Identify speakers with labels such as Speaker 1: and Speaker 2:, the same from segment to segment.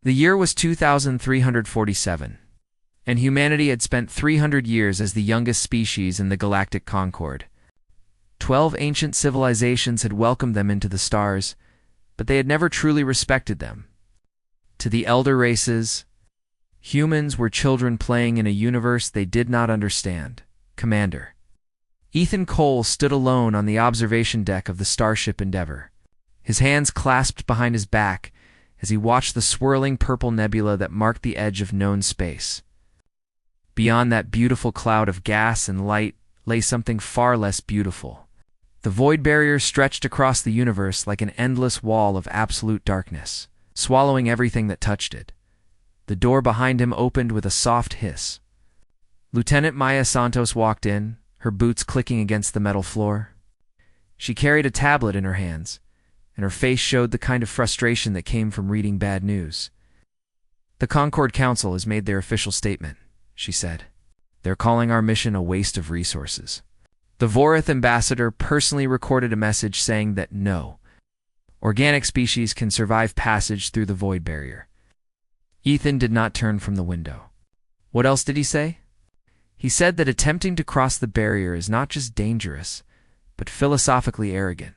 Speaker 1: The year was 2347, and humanity had spent 300 years as the youngest species in the galactic concord. 12 ancient civilizations had welcomed them into the stars, but they had never truly respected them. To the elder races, humans were children playing in a universe they did not understand. Commander Ethan Cole stood alone on the observation deck of the Starship Endeavour, his hands clasped behind his back as he watched the swirling purple nebula that marked the edge of known space. Beyond that beautiful cloud of gas and light lay something far less beautiful. The void barrier stretched across the universe like an endless wall of absolute darkness, swallowing everything that touched it. The door behind him opened with a soft hiss. Lieutenant Maya Santos walked in, her boots clicking against the metal floor. She carried a tablet in her hands, and her face showed the kind of frustration that came from reading bad news. "The Concord Council has made their official statement," she said. "They're calling our mission a waste of resources." The Vorith ambassador personally recorded a message saying that no organic species can survive passage through the void barrier. Ethan did not turn from the window. What else did he say? He said that attempting to cross the barrier is not just dangerous, but philosophically arrogant.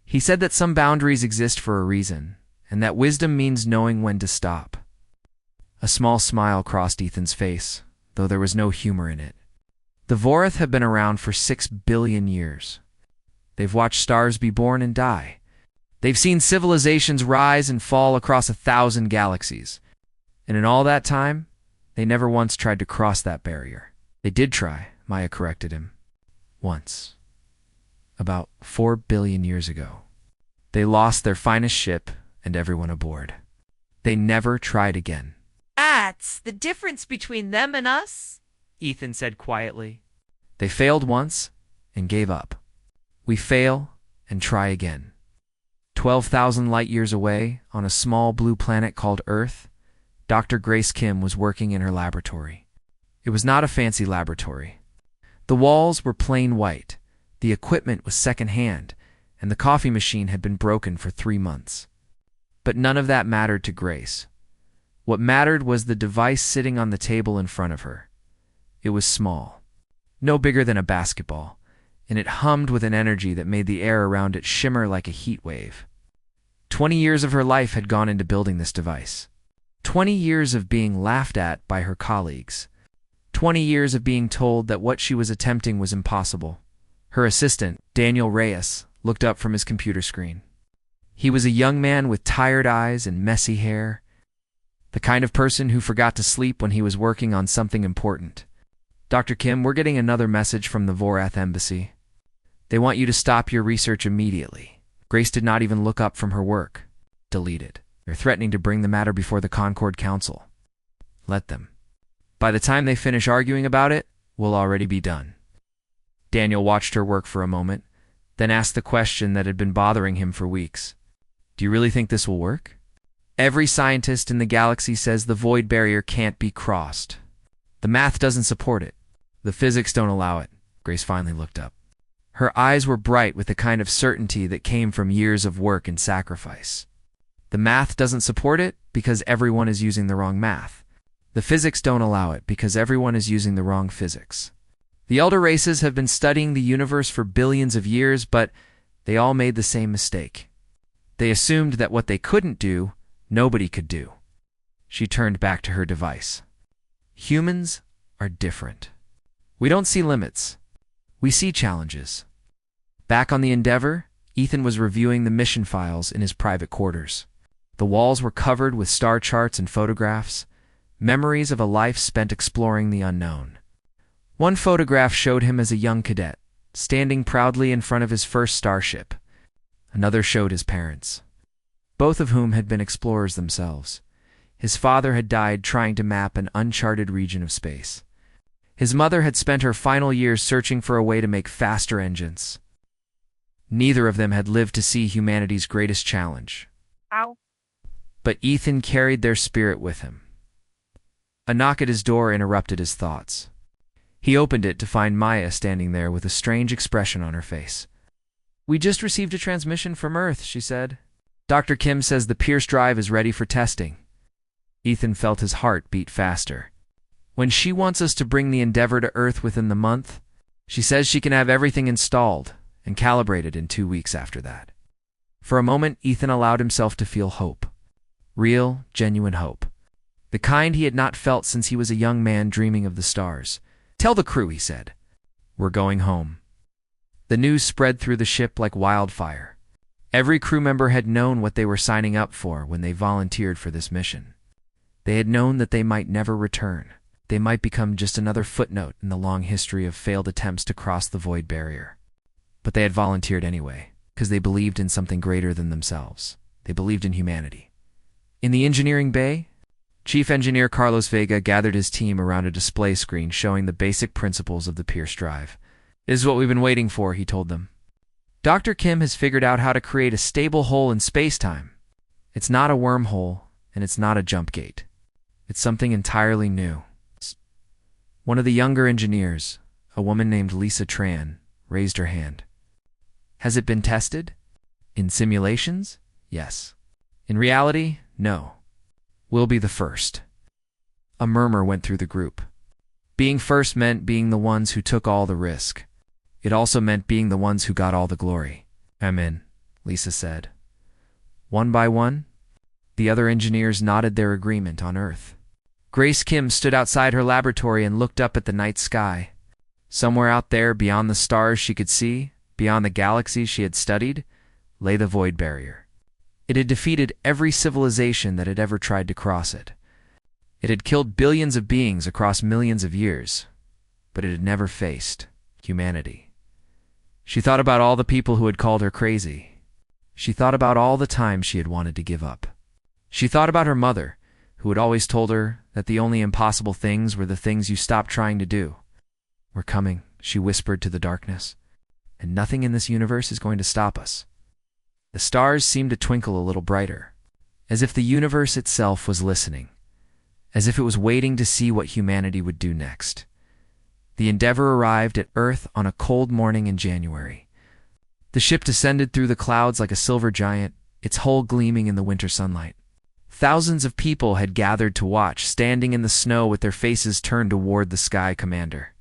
Speaker 1: He said that some boundaries exist for a reason, and that wisdom means knowing when to stop. A small smile crossed Ethan's face, though there was no humor in it. The Vorith have been around for 6 billion years. They've watched stars be born and die. They've seen civilizations rise and fall across 1,000 galaxies. And in all that time, they never once tried to cross that barrier. They did try, Maya corrected him. Once. About 4 billion years ago. They lost their finest ship and everyone aboard. They never tried again.
Speaker 2: "That's the difference between them and us,"
Speaker 1: Ethan said quietly. They failed once and gave up. We fail and try again. 12,000 light years away, on a small blue planet called Earth, Dr. Grace Kim was working in her laboratory. It was not a fancy laboratory. The walls were plain white, the equipment was second-hand, and the coffee machine had been broken for 3 months. But none of that mattered to Grace. What mattered was the device sitting on the table in front of her. It was small, no bigger than a basketball, and it hummed with an energy that made the air around it shimmer like a heat wave. 20 years of her life had gone into building this device. 20 years of being laughed at by her colleagues. 20 years of being told that what she was attempting was impossible. Her assistant, Daniel Reyes, looked up from his computer screen. He was a young man with tired eyes and messy hair, the kind of person who forgot to sleep when he was working on something important. "Dr. Kim, we're getting another message from the Vorath Embassy. They want you to stop your research immediately." Grace did not even look up from her work. Deleted. "They're threatening to bring the matter before the Concord Council." "Let them. By the time they finish arguing about it, we'll already be done." Daniel watched her work for a moment, then asked the question that had been bothering him for weeks. "Do you really think this will work?" "Every scientist in the galaxy says the void barrier can't be crossed. The math doesn't support it. The physics don't allow it." Grace finally looked up. Her eyes were bright with the kind of certainty that came from years of work and sacrifice. "The math doesn't support it because everyone is using the wrong math. The physics don't allow it because everyone is using the wrong physics. The elder races have been studying the universe for billions of years, but they all made the same mistake. They assumed that what they couldn't do, nobody could do." She turned back to her device. "Humans are different. We don't see limits. We see challenges." Back on the Endeavour, Ethan was reviewing the mission files in his private quarters. The walls were covered with star charts and photographs, memories of a life spent exploring the unknown. One photograph showed him as a young cadet, standing proudly in front of his first starship. Another showed his parents, both of whom had been explorers themselves. His father had died trying to map an uncharted region of space. His mother had spent her final years searching for a way to make faster engines. Neither of them had lived to see humanity's greatest challenge.
Speaker 2: Ow.
Speaker 1: But Ethan carried their spirit with him. A knock at his door interrupted his thoughts. He opened it to find Maya standing there with a strange expression on her face. "We just received a transmission from Earth," she said. "Dr. Kim says the Pierce drive is ready for testing. Ethan felt his heart beat faster. When she wants us to bring the Endeavor to Earth within the month, she says she can have everything installed and calibrated in 2 weeks after that. For a moment, Ethan allowed himself to feel hope. Real, genuine hope. The kind he had not felt since he was a young man dreaming of the stars. "Tell the crew," he said. "We're going home." The news spread through the ship like wildfire. Every crew member had known what they were signing up for when they volunteered for this mission. They had known that they might never return. They might become just another footnote in the long history of failed attempts to cross the void barrier. But they had volunteered anyway, because they believed in something greater than themselves. They believed in humanity. In the engineering bay, Chief Engineer Carlos Vega gathered his team around a display screen showing the basic principles of the Pierce drive. "This is what we've been waiting for," he told them. "Dr. Kim has figured out how to create a stable hole in space-time. It's not a wormhole, and it's not a jump gate. It's something entirely new." One of the younger engineers, a woman named Lisa Tran, raised her hand. "Has it been tested? In simulations? Yes. In reality? No. We'll be the first." A murmur went through the group. Being first meant being the ones who took all the risk. It also meant being the ones who got all the glory. "Amen," Lisa said. One by one, the other engineers nodded their agreement on Earth. Grace Kim stood outside her laboratory and looked up at the night sky. Somewhere out there, beyond the stars she could see, beyond the galaxies she had studied, lay the void barrier. It had defeated every civilization that had ever tried to cross it. It had killed billions of beings across millions of years, but it had never faced humanity. She thought about all the people who had called her crazy. She thought about all the times she had wanted to give up. She thought about her mother, who had always told her that the only impossible things were the things you stopped trying to do. "We're coming," she whispered to the darkness, "and nothing in this universe is going to stop us." The stars seemed to twinkle a little brighter, as if the universe itself was listening, as if it was waiting to see what humanity would do next. The Endeavor arrived at Earth on a cold morning in January. The ship descended through the clouds like a silver giant, its hull gleaming in the winter sunlight. Thousands of people had gathered to watch, standing in the snow with their faces turned toward the Sky Commander.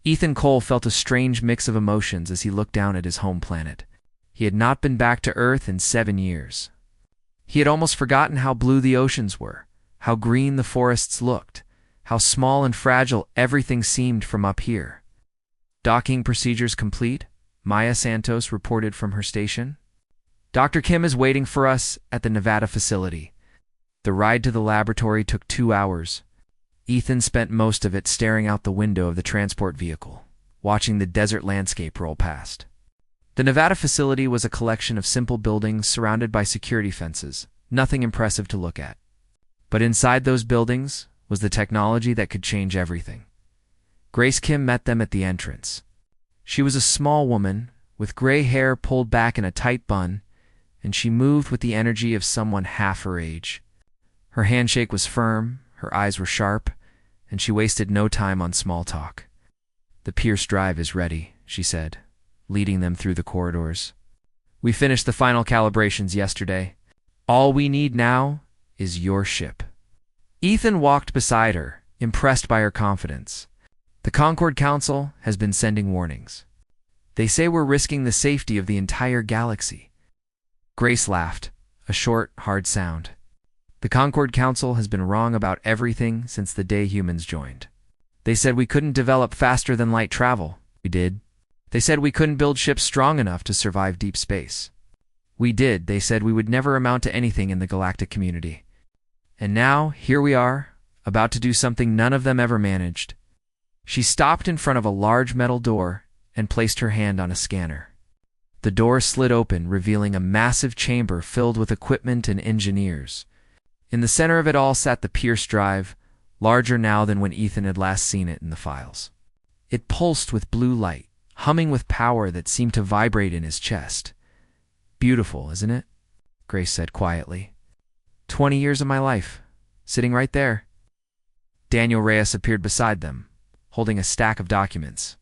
Speaker 1: Ethan Cole felt a strange mix of emotions as he looked down at his home planet. He had not been back to Earth in 7 years. He had almost forgotten how blue the oceans were, how green the forests looked, how small and fragile everything seemed from up here. "Docking procedures complete," Maya Santos reported from her station. "Dr. Kim is waiting for us at the Nevada facility." The ride to the laboratory took 2 hours. Ethan spent most of it staring out the window of the transport vehicle, watching the desert landscape roll past. The Nevada facility was a collection of simple buildings surrounded by security fences, nothing impressive to look at. But inside those buildings was the technology that could change everything. Grace Kim met them at the entrance. She was a small woman, with gray hair pulled back in a tight bun, and she moved with the energy of someone half her age. Her handshake was firm, her eyes were sharp, and she wasted no time on small talk. "The Pierce drive is ready," she said, leading them through the corridors. "We finished the final calibrations yesterday. All we need now is your ship." Ethan walked beside her, impressed by her confidence. "The Concord Council has been sending warnings. They say we're risking the safety of the entire galaxy." Grace laughed, a short, hard sound. "The Concord Council has been wrong about everything since the day humans joined. They said we couldn't develop faster than light travel. We did. They said we couldn't build ships strong enough to survive deep space. We did. They said we would never amount to anything in the galactic community. And now, here we are, about to do something none of them ever managed." She stopped in front of a large metal door and placed her hand on a scanner. The door slid open, revealing a massive chamber filled with equipment and engineers. In the center of it all sat the Pierce drive, larger now than when Ethan had last seen it in the files. It pulsed with blue light, humming with power that seemed to vibrate in his chest. "Beautiful, isn't it?" Grace said quietly. 20 years of my life, sitting right there." Daniel Reyes appeared beside them, holding a stack of documents.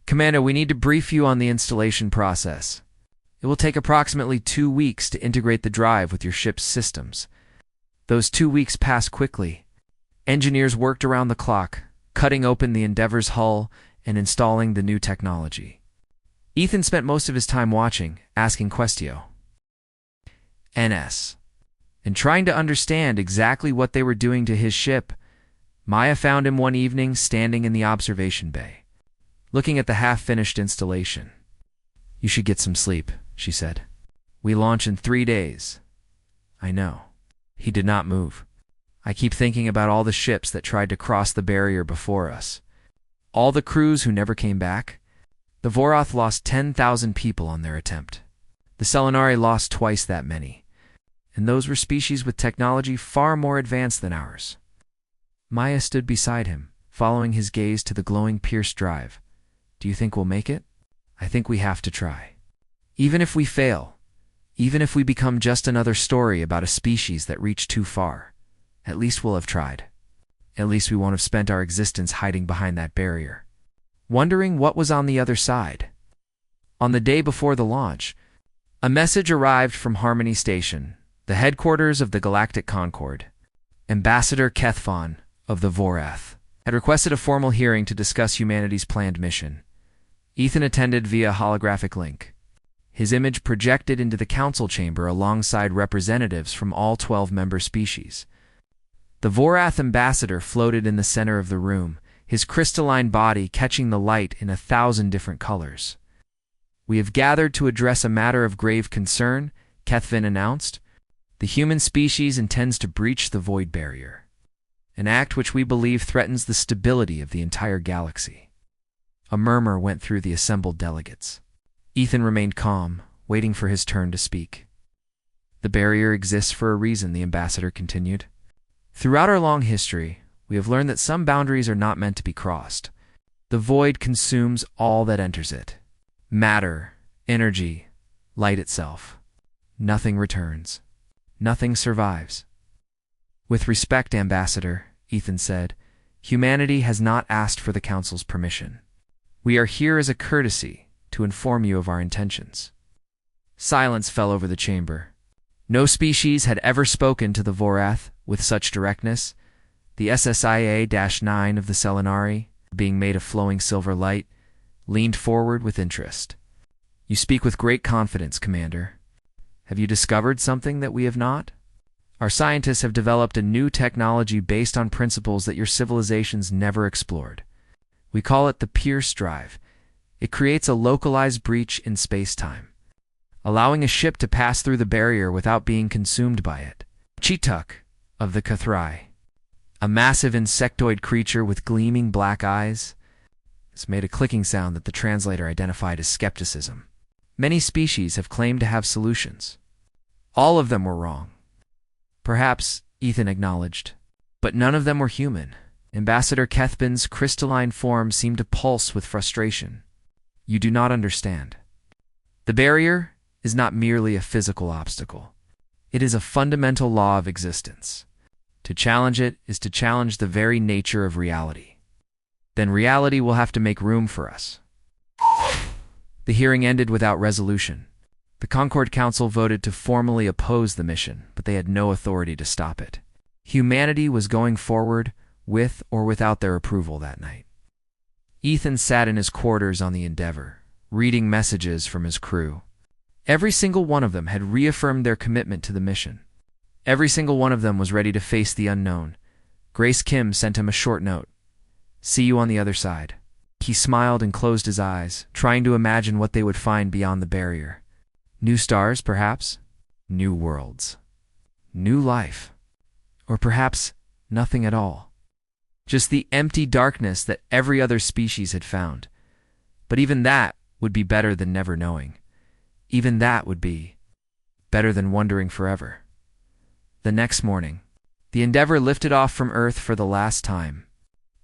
Speaker 1: "Commander, we need to brief you on the installation process. It will take approximately 2 weeks to integrate the drive with your ship's systems. Those 2 weeks passed quickly. Engineers worked around the clock, cutting open the Endeavor's hull and installing the new technology. Ethan spent most of his time watching, asking Questio, NS, and trying to understand exactly what they were doing to his ship. Maya found him one evening standing in the observation bay, looking at the half-finished installation. "You should get some sleep," she said. "We launch in 3 days." "I know." He did not move. "I keep thinking about all the ships that tried to cross the barrier before us. All the crews who never came back. The Vorath lost 10,000 people on their attempt. The Selenari lost twice that many. And those were species with technology far more advanced than ours." Maya stood beside him, following his gaze to the glowing Pierce drive. "Do you think we'll make it?" "I think we have to try. Even if we fail, even if we become just another story about a species that reached too far, at least we'll have tried. At least we won't have spent our existence hiding behind that barrier, wondering what was on the other side." On the day before the launch, a message arrived from Harmony Station, the headquarters of the Galactic Concord. Ambassador Kethphon of the Vorath had requested a formal hearing to discuss humanity's planned mission. Ethan attended via holographic link, his image projected into the council chamber alongside representatives from all 12 member species. The Vorath ambassador floated in the center of the room, his crystalline body catching the light in 1,000 different colors. "We have gathered to address a matter of grave concern," Kethphon announced. "The human species intends to breach the void barrier, an act which we believe threatens the stability of the entire galaxy." A murmur went through the assembled delegates. Ethan remained calm, waiting for his turn to speak. "The barrier exists for a reason," the ambassador continued. "Throughout our long history, we have learned that some boundaries are not meant to be crossed. The void consumes all that enters it. Matter, energy, light itself. Nothing returns. Nothing survives." "With respect, Ambassador," Ethan said, "humanity has not asked for the Council's permission. We are here as a courtesy to inform you of our intentions." Silence fell over the chamber. No species had ever spoken to the Vorath with such directness. The SSIA-9 of the Selenari, being made of flowing silver light, leaned forward with interest. "You speak with great confidence, Commander. Have you discovered something that we have not? Our scientists have developed a new technology based on principles that your civilizations never explored. We call it the Pierce drive. It creates a localized breach in space-time, allowing a ship to pass through the barrier without being consumed by it." Cheetuk of the Cathrai, a massive insectoid creature with gleaming black eyes, this made a clicking sound that the translator identified as skepticism. "Many species have claimed to have solutions. All of them were wrong." "Perhaps," Ethan acknowledged, "but none of them were human." Ambassador Kethphon's crystalline form seemed to pulse with frustration. "You do not understand. The barrier is not merely a physical obstacle. It is a fundamental law of existence. To challenge it is to challenge the very nature of reality. Then reality will have to make room for us." The hearing ended without resolution. The Concord Council voted to formally oppose the mission, but they had no authority to stop it. Humanity was going forward with or without their approval that night. Ethan sat in his quarters on the Endeavor, reading messages from his crew. Every single one of them had reaffirmed their commitment to the mission. Every single one of them was ready to face the unknown. Grace Kim sent him a short note. "See you on the other side." He smiled and closed his eyes, trying to imagine what they would find beyond the barrier. New stars, perhaps? New worlds. New life. Or perhaps nothing at all. Just the empty darkness that every other species had found. But even that would be better than never knowing. Even that would be better than wondering forever. The next morning, the Endeavor lifted off from Earth for the last time.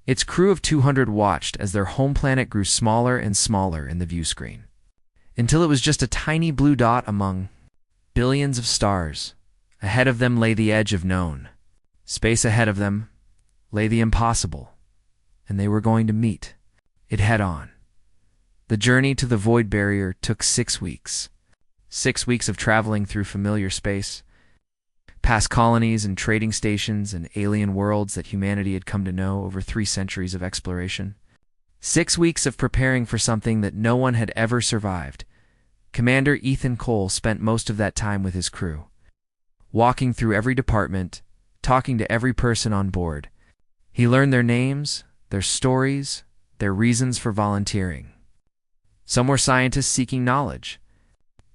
Speaker 1: Its crew of 200 watched as their home planet grew smaller and smaller in the view screen, until it was just a tiny blue dot among billions of stars. Ahead of them lay the edge of known. Space ahead of them lay the impossible, and they were going to meet it head-on. The journey to the void barrier took 6 weeks. 6 weeks of traveling through familiar space, past colonies and trading stations and alien worlds that humanity had come to know over 3 centuries of exploration. 6 weeks of preparing for something that no one had ever survived. Commander Ethan Cole spent most of that time with his crew, walking through every department, talking to every person on board. He learned their names, their stories, their reasons for volunteering. Some were scientists seeking knowledge.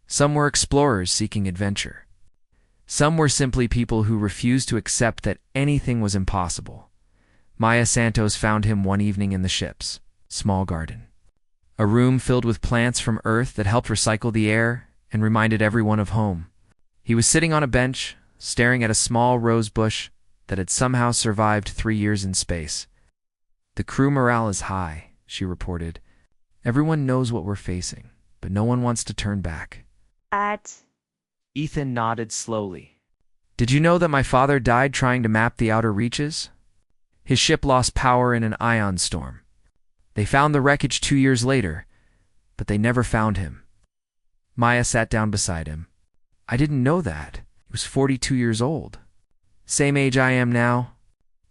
Speaker 1: Some were explorers seeking adventure. Some were simply people who refused to accept that anything was impossible. Maya Santos found him one evening in the ship's small garden, a room filled with plants from Earth that helped recycle the air and reminded everyone of home. He was sitting on a bench, staring at a small rose bush that had somehow survived 3 years in space. "The crew morale is high," she reported. "Everyone knows what we're facing, but no one wants to turn back." Ethan nodded slowly. "Did you know that my father died trying to map the outer reaches? His ship lost power in an ion storm. They found the wreckage 2 years later, but they never found him." Maya sat down beside him. "I didn't know that. He was 42 years old. Same age I am now.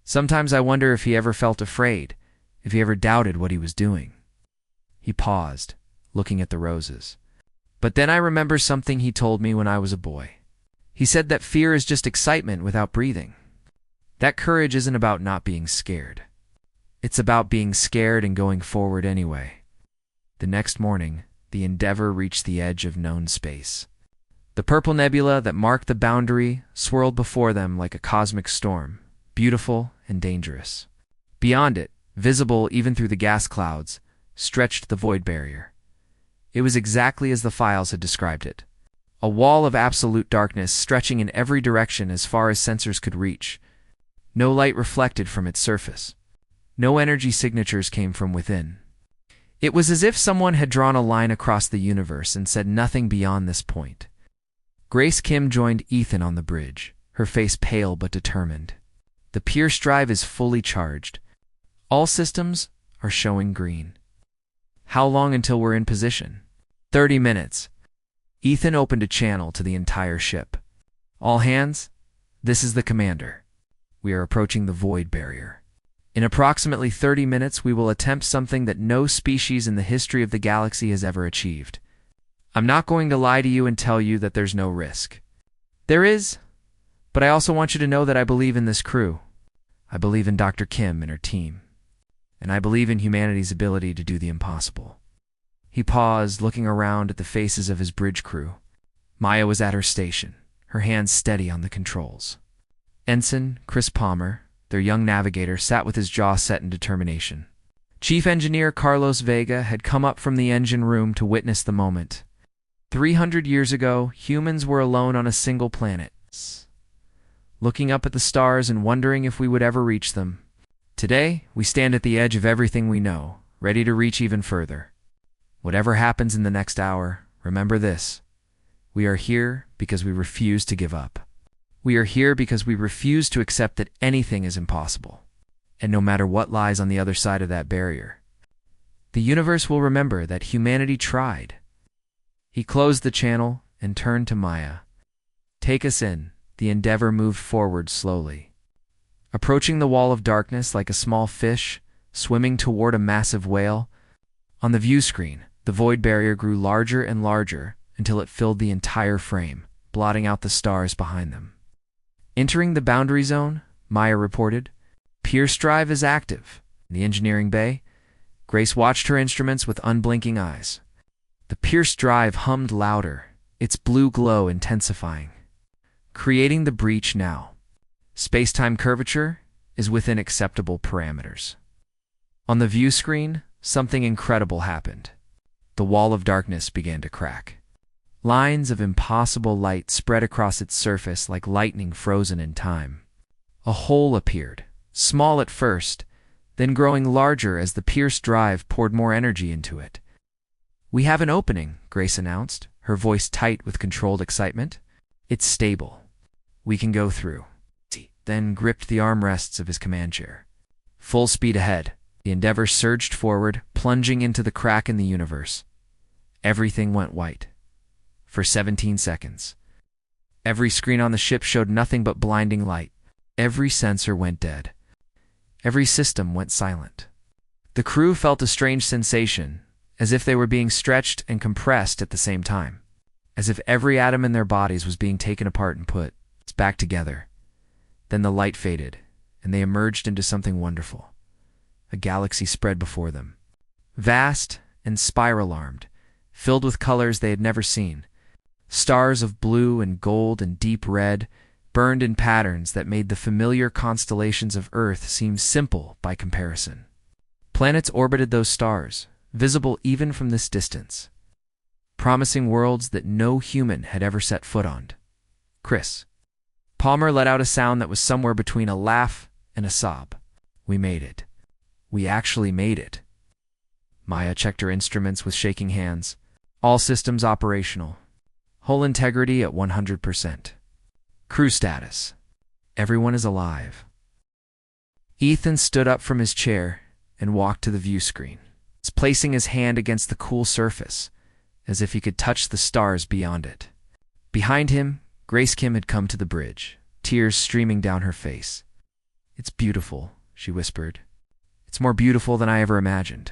Speaker 1: Sometimes I wonder if he ever felt afraid, if he ever doubted what he was doing." He paused, looking at the roses. "But then I remember something he told me when I was a boy. He said that fear is just excitement without breathing. That courage isn't about not being scared. It's about being scared and going forward anyway." The next morning, the Endeavour reached the edge of known space. The purple nebula that marked the boundary swirled before them like a cosmic storm, beautiful and dangerous. Beyond it, visible even through the gas clouds, stretched the void barrier. It was exactly as the files had described it. A wall of absolute darkness stretching in every direction as far as sensors could reach. No light reflected from its surface. No energy signatures came from within. It was as if someone had drawn a line across the universe and said nothing beyond this point. Grace Kim joined Ethan on the bridge, her face pale but determined. "The Pierce drive is fully charged. All systems are showing green." "How long until we're in position?" 30 minutes. Ethan opened a channel to the entire ship. "All hands, this is the commander. We are approaching the void barrier. In approximately 30 minutes, we will attempt something that no species in the history of the galaxy has ever achieved. I'm not going to lie to you and tell you that there's no risk. There is, but I also want you to know that I believe in this crew. I believe in Dr. Kim and her team. And I believe in humanity's ability to do the impossible." He paused, looking around at the faces of his bridge crew. Maya was at her station, her hands steady on the controls. Ensign Chris Palmer, their young navigator, sat with his jaw set in determination. Chief Engineer Carlos Vega had come up from the engine room to witness the moment. 300 years ago, humans were alone on a single planet, looking up at the stars and wondering if we would ever reach them. Today, we stand at the edge of everything we know, ready to reach even further. Whatever happens in the next hour, remember this: we are here because we refuse to give up. We are here because we refuse to accept that anything is impossible. And no matter what lies on the other side of that barrier, the universe will remember that humanity tried. He closed the channel and turned to Maya. "Take us in." The Endeavour moved forward slowly, approaching the wall of darkness like a small fish swimming toward a massive whale. On the view screen, the void barrier grew larger and larger until it filled the entire frame, blotting out the stars behind them. "Entering the boundary zone," Maya reported. "Pierce drive is active." In the engineering bay, Grace watched her instruments with unblinking eyes. The Pierce drive hummed louder, its blue glow intensifying. "Creating the breach now. Space-time curvature is within acceptable parameters." On the view screen, something incredible happened. The wall of darkness began to crack. Lines of impossible light spread across its surface like lightning frozen in time. A hole appeared, small at first, then growing larger as the Pierce drive poured more energy into it. "We have an opening," Grace announced, her voice tight with controlled excitement. "It's stable. We can go through." Then gripped the armrests of his command chair. Full speed ahead, the Endeavour surged forward, plunging into the crack in the universe. Everything went white. For 17 seconds. Every screen on the ship showed nothing but blinding light. Every sensor went dead. Every system went silent. The crew felt a strange sensation, as if they were being stretched and compressed at the same time, as if every atom in their bodies was being taken apart and put back together. Then the light faded, and they emerged into something wonderful. A galaxy spread before them, vast and spiral-armed, filled with colors they had never seen. Stars of blue and gold and deep red burned in patterns that made the familiar constellations of Earth seem simple by comparison. Planets orbited those stars, visible even from this distance, promising worlds that no human had ever set foot on. Chris Palmer let out a sound that was somewhere between a laugh and a sob. We made it. We actually made it. Maya checked her instruments with shaking hands. All systems operational. Hull integrity at 100%. Crew status. Everyone is alive. Ethan stood up from his chair and walked to the view screen, placing his hand against the cool surface, as if he could touch the stars beyond it. Behind him, Grace Kim had come to the bridge, tears streaming down her face. "It's beautiful," she whispered. "It's more beautiful than I ever imagined."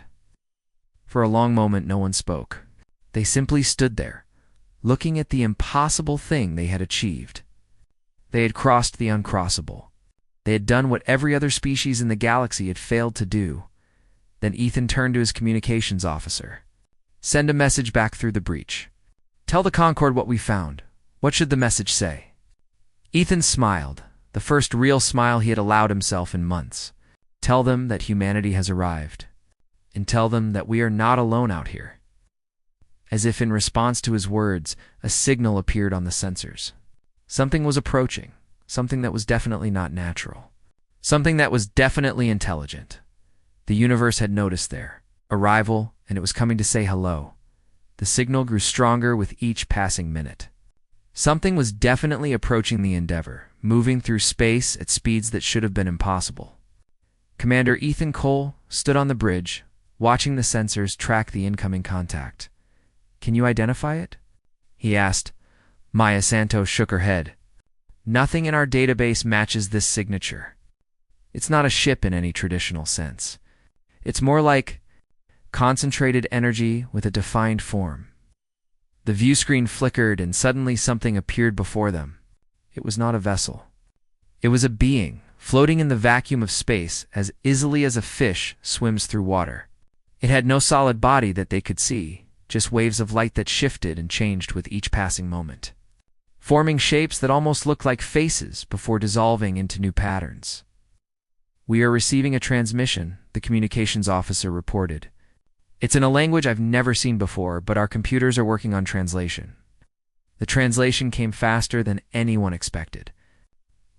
Speaker 1: For a long moment, no one spoke. They simply stood there, looking at the impossible thing they had achieved. They had crossed the uncrossable. They had done what every other species in the galaxy had failed to do. Then Ethan turned to his communications officer. "Send a message back through the breach. Tell the Concorde what we found. What should the message say?" Ethan smiled, the first real smile he had allowed himself in months. "Tell them that humanity has arrived. And tell them that we are not alone out here." As if in response to his words, a signal appeared on the sensors. Something was approaching, something that was definitely not natural. Something that was definitely intelligent. The universe had noticed their arrival, and it was coming to say hello. The signal grew stronger with each passing minute. Something was definitely approaching the Endeavor, moving through space at speeds that should have been impossible. Commander Ethan Cole stood on the bridge, watching the sensors track the incoming contact. "Can you identify it?" he asked. Maya Santos shook her head. "Nothing in our database matches this signature. It's not a ship in any traditional sense. It's more like concentrated energy with a defined form." The view screen flickered and suddenly something appeared before them. It was not a vessel. It was a being, floating in the vacuum of space as easily as a fish swims through water. It had no solid body that they could see, just waves of light that shifted and changed with each passing moment, forming shapes that almost looked like faces before dissolving into new patterns. "We are receiving a transmission," the communications officer reported. "It's in a language I've never seen before, but our computers are working on translation." The translation came faster than anyone expected.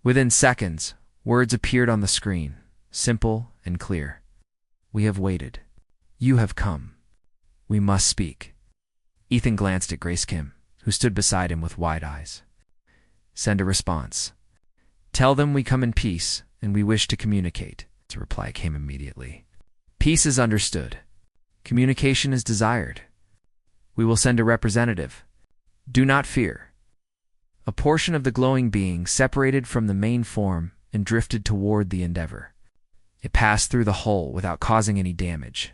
Speaker 1: Within seconds, words appeared on the screen, simple and clear. "We have waited. You have come. We must speak." Ethan glanced at Grace Kim, who stood beside him with wide eyes. "Send a response. Tell them we come in peace, and we wish to communicate." The reply came immediately. "Peace is understood. Communication is desired. We will send a representative. Do not fear." A portion of the glowing being separated from the main form and drifted toward the Endeavor. It passed through the hull without causing any damage,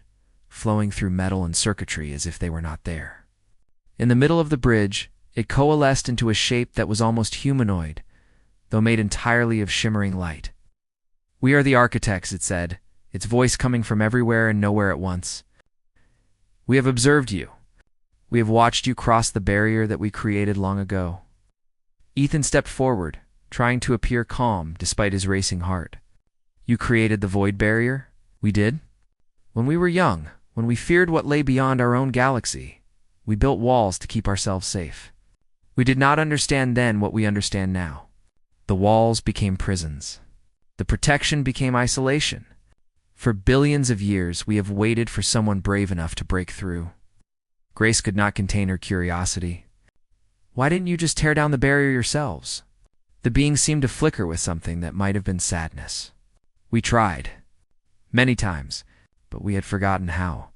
Speaker 1: flowing through metal and circuitry as if they were not there. In the middle of the bridge, it coalesced into a shape that was almost humanoid, though made entirely of shimmering light. "We are the architects," it said, its voice coming from everywhere and nowhere at once. "We have observed you. We have watched you cross the barrier that we created long ago." Ethan stepped forward, trying to appear calm despite his racing heart. "You created the void barrier?" "We did. When we were young, when we feared what lay beyond our own galaxy, we built walls to keep ourselves safe. We did not understand then what we understand now. The walls became prisons. The protection became isolation. For billions of years, we have waited for someone brave enough to break through." Grace could not contain her curiosity. "Why didn't you just tear down the barrier yourselves?" The being seemed to flicker with something that might have been sadness. "We tried. Many times, but we had forgotten how.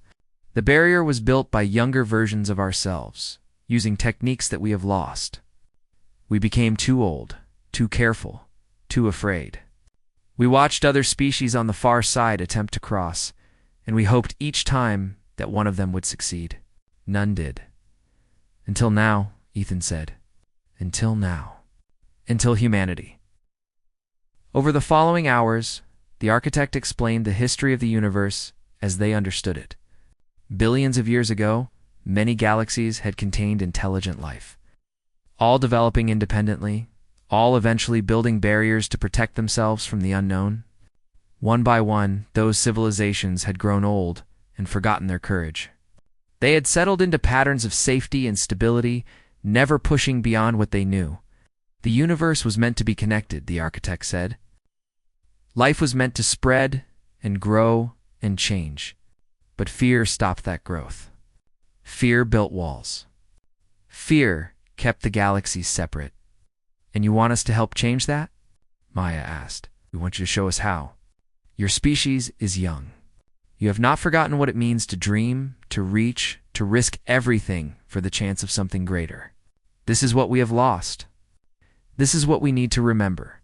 Speaker 1: The barrier was built by younger versions of ourselves, using techniques that we have lost. We became too old, too careful, too afraid. We watched other species on the far side attempt to cross, and we hoped each time that one of them would succeed. None did. Until now, Ethan said. Until now. Until humanity. Over the following hours, the architect explained the history of the universe as they understood it. Billions of years ago, many galaxies had contained intelligent life, all developing independently, all eventually building barriers to protect themselves from the unknown. One by one, those civilizations had grown old and forgotten their courage. They had settled into patterns of safety and stability, never pushing beyond what they knew. The universe was meant to be connected, the architect said. Life was meant to spread and grow and change. But fear stopped that growth. Fear built walls. Fear kept the galaxies separate. And you want us to help change that? Maya asked. We want you to show us how. Your species is young. You have not forgotten what it means to dream, to reach, to risk everything for the chance of something greater. This is what we have lost. This is what we need to remember.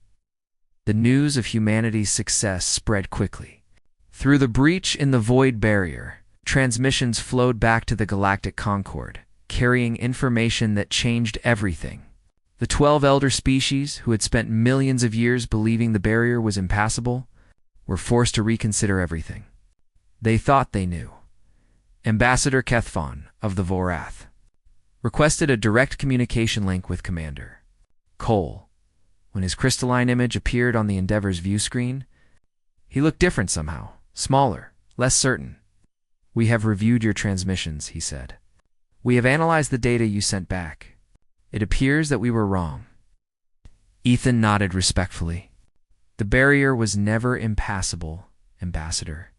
Speaker 1: The news of humanity's success spread quickly. Through the breach in the void barrier, transmissions flowed back to the Galactic Concord, carrying information that changed everything. The 12 elder species, who had spent millions of years believing the barrier was impassable, were forced to reconsider everything. They thought they knew. Ambassador Kethphon of the Vorath requested a direct communication link with Commander Cole. When his crystalline image appeared on the Endeavor's view screen, he looked different somehow, smaller, less certain. We have reviewed your transmissions, he said. We have analyzed the data you sent back. It appears that we were wrong. Ethan nodded respectfully. The barrier was never impassable, Ambassador.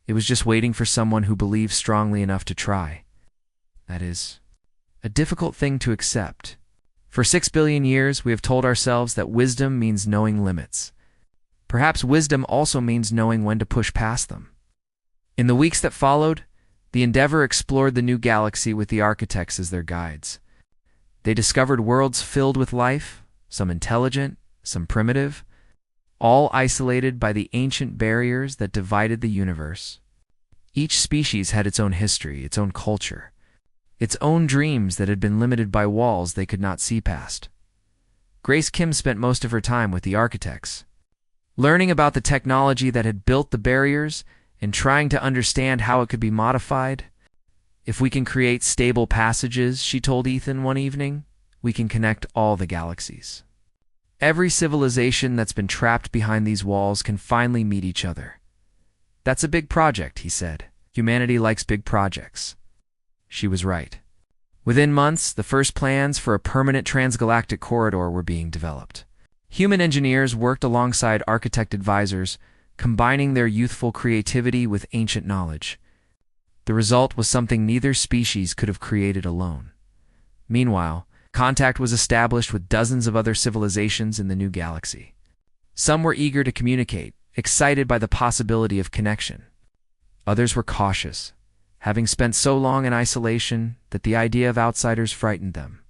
Speaker 1: It was just waiting for someone who believed strongly enough to try. That is a difficult thing to accept. For 6 billion years, we have told ourselves that wisdom means knowing limits. Perhaps wisdom also means knowing when to push past them. In the weeks that followed, the Endeavor explored the new galaxy with the architects as their guides. They discovered worlds filled with life, some intelligent, some primitive, all isolated by the ancient barriers that divided the universe. Each species had its own history, its own culture, its own dreams that had been limited by walls they could not see past. Grace Kim spent most of her time with the architects, learning about the technology that had built the barriers and trying to understand how it could be modified. If we can create stable passages, she told Ethan one evening, we can connect all the galaxies. Every civilization that's been trapped behind these walls can finally meet each other. That's a big project, he said. Humanity likes big projects. She was right. Within months, the first plans for a permanent transgalactic corridor were being developed. Human engineers worked alongside architect advisors, combining their youthful creativity with ancient knowledge. The result was something neither species could have created alone. Meanwhile, contact was established with dozens of other civilizations in the new galaxy. Some were eager to communicate, excited by the possibility of connection. Others were cautious, having spent so long in isolation that the idea of outsiders frightened them.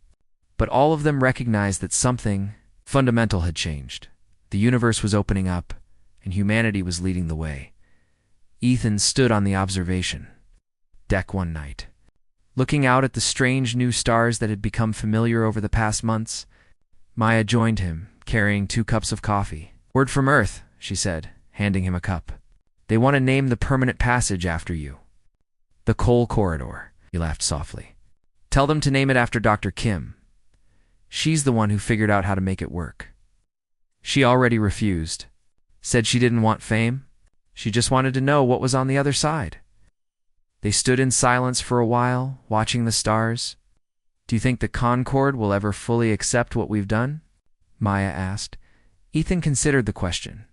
Speaker 1: But all of them recognized that something fundamental had changed. The universe was opening up, and humanity was leading the way. Ethan stood on the observation deck one night, looking out at the strange new stars that had become familiar over the past months. Maya joined him, carrying 2 cups of coffee. Word from Earth, she said, handing him a cup. They want to name the permanent passage after you. The Coal Corridor, he laughed softly. Tell them to name it after Dr. Kim. She's the one who figured out how to make it work. She already refused. Said she didn't want fame. She just wanted to know what was on the other side. They stood in silence for a while, watching the stars. Do you think the Concord will ever fully accept what we've done? Maya asked. Ethan considered the question.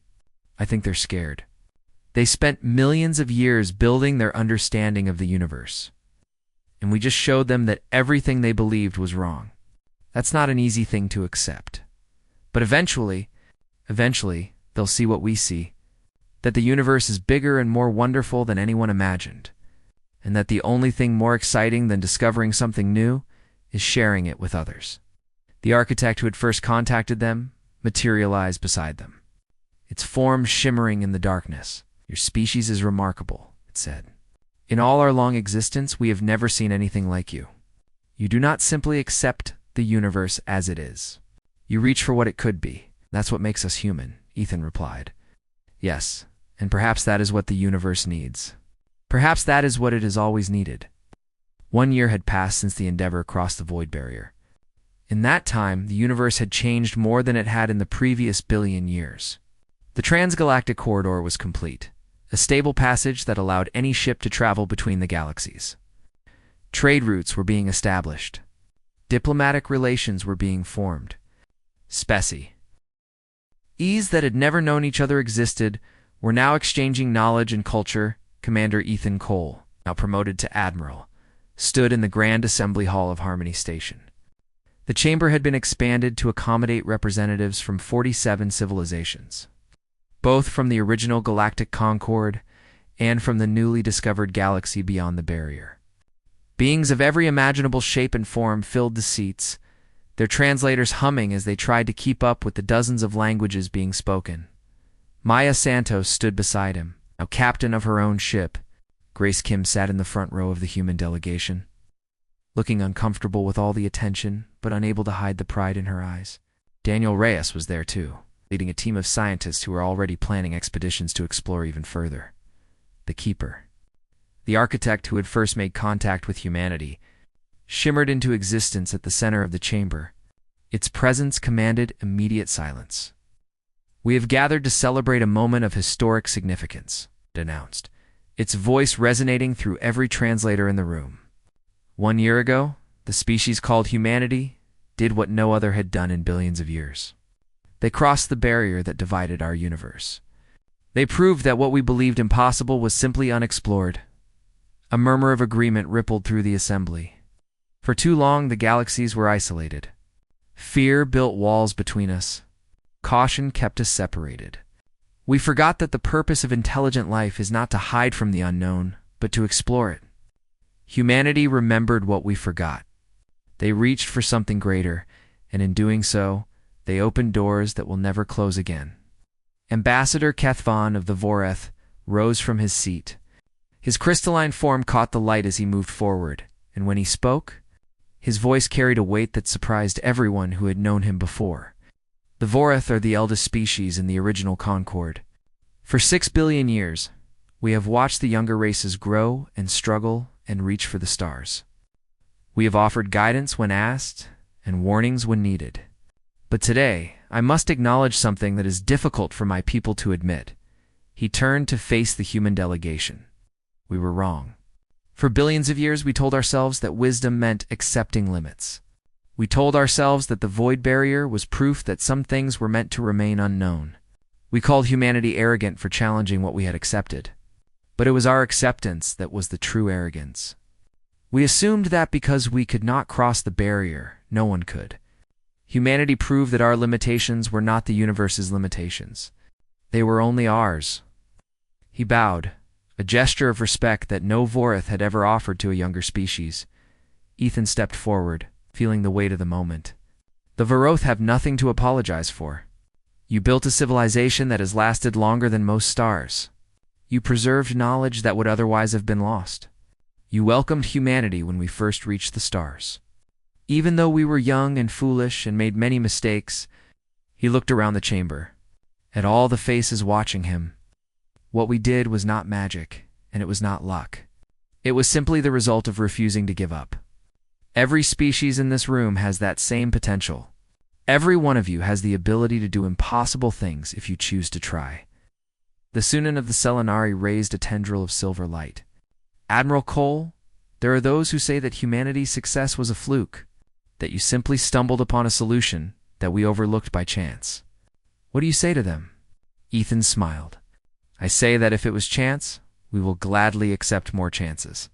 Speaker 1: I think they're scared. They spent millions of years building their understanding of the universe. And we just showed them that everything they believed was wrong. That's not an easy thing to accept. But eventually, they'll see what we see. That the universe is bigger and more wonderful than anyone imagined. And that the only thing more exciting than discovering something new is sharing it with others. The architect who had first contacted them materialized beside them, its form shimmering in the darkness. "Your species is remarkable," it said. "In all our long existence, we have never seen anything like you. You do not simply accept the universe as it is. You reach for what it could be. That's what makes us human," Ethan replied. "Yes, and perhaps that is what the universe needs. Perhaps that is what it has always needed." 1 year had passed since the Endeavor crossed the void barrier. In that time, the universe had changed more than it had in the previous billion years. The transgalactic corridor was complete, a stable passage that allowed any ship to travel between the galaxies. Trade routes were being established. Diplomatic relations were being formed. Species that had never known each other existed were now exchanging knowledge and culture. Commander Ethan Cole, now promoted to Admiral, stood in the Grand Assembly Hall of Harmony Station. The chamber had been expanded to accommodate representatives from 47 civilizations, both from the original Galactic Concord and from the newly discovered galaxy beyond the barrier. Beings of every imaginable shape and form filled the seats, their translators humming as they tried to keep up with the dozens of languages being spoken. Maya Santos stood beside him, now captain of her own ship. Grace Kim sat in the front row of the human delegation, looking uncomfortable with all the attention, but unable to hide the pride in her eyes. Daniel Reyes was there too, leading a team of scientists who were already planning expeditions to explore even further. The Keeper, the architect who had first made contact with humanity, shimmered into existence at the center of the chamber. Its presence commanded immediate silence. "We have gathered to celebrate a moment of historic significance," it announced, its voice resonating through every translator in the room. 1 year ago, the species called humanity did what no other had done in billions of years. They crossed the barrier that divided our universe. They proved that what we believed impossible was simply unexplored. A murmur of agreement rippled through the assembly. For too long, the galaxies were isolated. Fear built walls between us. Caution kept us separated. We forgot that the purpose of intelligent life is not to hide from the unknown, but to explore it. Humanity remembered what we forgot. They reached for something greater, and in doing so, they opened doors that will never close again. Ambassador Kethvon of the Voreth rose from his seat. His crystalline form caught the light as he moved forward, and when he spoke, his voice carried a weight that surprised everyone who had known him before. The Voreth are the eldest species in the original Concord. For 6 billion years, we have watched the younger races grow and struggle and reach for the stars. We have offered guidance when asked and warnings when needed. But today, I must acknowledge something that is difficult for my people to admit. He turned to face the human delegation. We were wrong. For billions of years, we told ourselves that wisdom meant accepting limits. We told ourselves that the void barrier was proof that some things were meant to remain unknown. We called humanity arrogant for challenging what we had accepted. But it was our acceptance that was the true arrogance. We assumed that because we could not cross the barrier, no one could. Humanity proved that our limitations were not the universe's limitations. They were only ours. He bowed, a gesture of respect that no Voreth had ever offered to a younger species. Ethan stepped forward, feeling the weight of the moment. The Voreth have nothing to apologize for. You built a civilization that has lasted longer than most stars. You preserved knowledge that would otherwise have been lost. You welcomed humanity when we first reached the stars. Even though we were young and foolish and made many mistakes, he looked around the chamber, at all the faces watching him. What we did was not magic, and it was not luck. It was simply the result of refusing to give up. Every species in this room has that same potential. Every one of you has the ability to do impossible things if you choose to try. The Sunan of the Selenari raised a tendril of silver light. Admiral Cole, there are those who say that humanity's success was a fluke, that you simply stumbled upon a solution that we overlooked by chance. What do you say to them? Ethan smiled. I say that if it was chance, we will gladly accept more chances.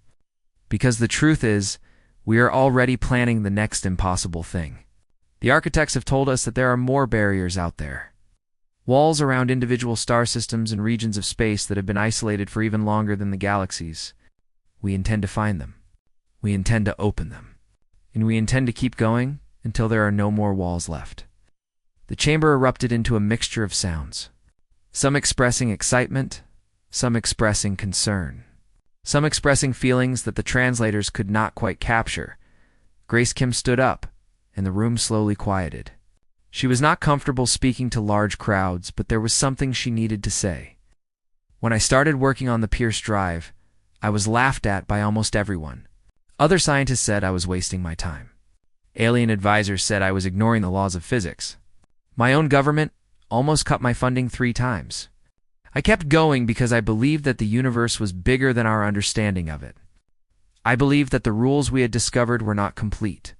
Speaker 1: Because the truth is, we are already planning the next impossible thing. The architects have told us that there are more barriers out there. Walls around individual star systems and regions of space that have been isolated for even longer than the galaxies. We intend to find them. We intend to open them. And we intend to keep going until there are no more walls left. The chamber erupted into a mixture of sounds, some expressing excitement, some expressing concern, some expressing feelings that the translators could not quite capture. Grace Kim stood up, and the room slowly quieted. She was not comfortable speaking to large crowds, but there was something she needed to say. When I started working on the Pierce drive, I was laughed at by almost everyone. Other scientists said I was wasting my time. Alien advisors said I was ignoring the laws of physics. My own government almost cut my funding 3 times. I kept going because I believed that the universe was bigger than our understanding of it. I believed that the rules we had discovered were not complete.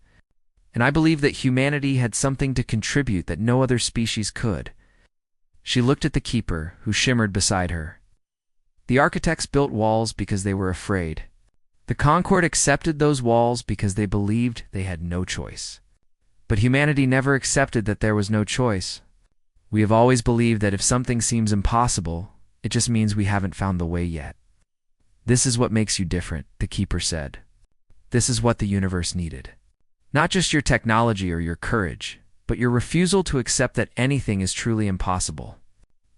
Speaker 1: And I believed that humanity had something to contribute that no other species could. She looked at the keeper, who shimmered beside her. The architects built walls because they were afraid. The Concord accepted those walls because they believed they had no choice. But humanity never accepted that there was no choice. We have always believed that if something seems impossible, it just means we haven't found the way yet. This is what makes you different, the keeper said. This is what the universe needed. Not just your technology or your courage, but your refusal to accept that anything is truly impossible.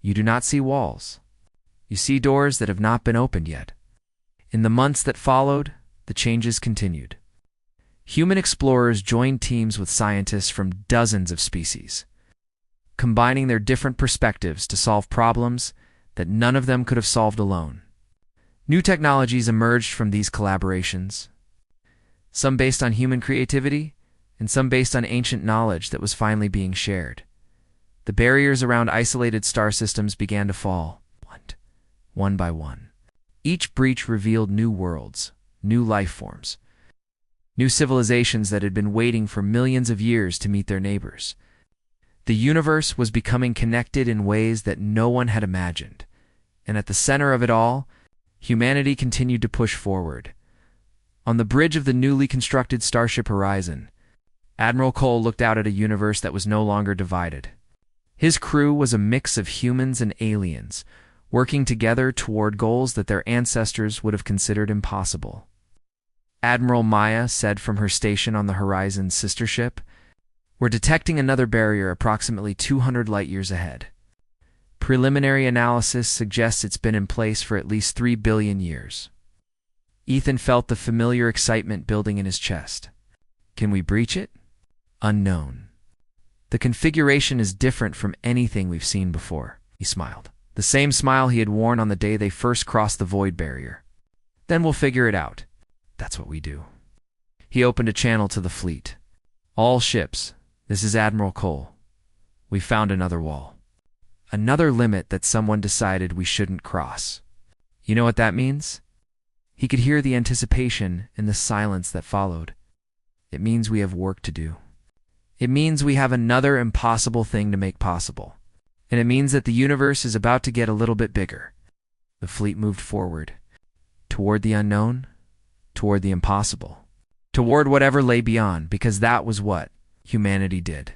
Speaker 1: You do not see walls. You see doors that have not been opened yet. In the months that followed, the changes continued. Human explorers joined teams with scientists from dozens of species, combining their different perspectives to solve problems that none of them could have solved alone. New technologies emerged from these collaborations, some based on human creativity, and some based on ancient knowledge that was finally being shared. The barriers around isolated star systems began to fall, one by one. Each breach revealed new worlds, new life forms, new civilizations that had been waiting for millions of years to meet their neighbors. The universe was becoming connected in ways that no one had imagined, and at the center of it all, humanity continued to push forward. On the bridge of the newly constructed Starship Horizon, Admiral Cole looked out at a universe that was no longer divided. His crew was a mix of humans and aliens, working together toward goals that their ancestors would have considered impossible. Admiral Maya said from her station on the Horizon's sister ship, "We're detecting another barrier approximately 200 light-years ahead. Preliminary analysis suggests it's been in place for at least 3 billion years." Ethan felt the familiar excitement building in his chest. Can we breach it? Unknown. The configuration is different from anything we've seen before. He smiled. The same smile he had worn on the day they first crossed the void barrier. Then we'll figure it out. That's what we do. He opened a channel to the fleet. All ships, this is Admiral Cole. We found another wall. Another limit that someone decided we shouldn't cross. You know what that means? He could hear the anticipation in the silence that followed. It means we have work to do. It means we have another impossible thing to make possible. And it means that the universe is about to get a little bit bigger. The fleet moved forward. Toward the unknown, toward the impossible, toward whatever lay beyond, because that was what humanity did.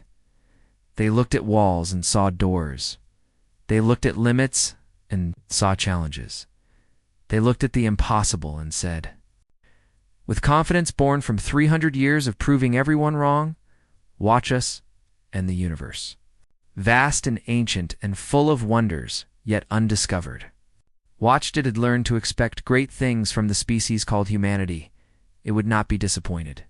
Speaker 1: They looked at walls and saw doors. They looked at limits and saw challenges. They looked at the impossible and said, with confidence born from 300 years of proving everyone wrong, watch us and the universe. Vast and ancient and full of wonders, yet undiscovered. Watched it had learned to expect great things from the species called humanity. It would not be disappointed.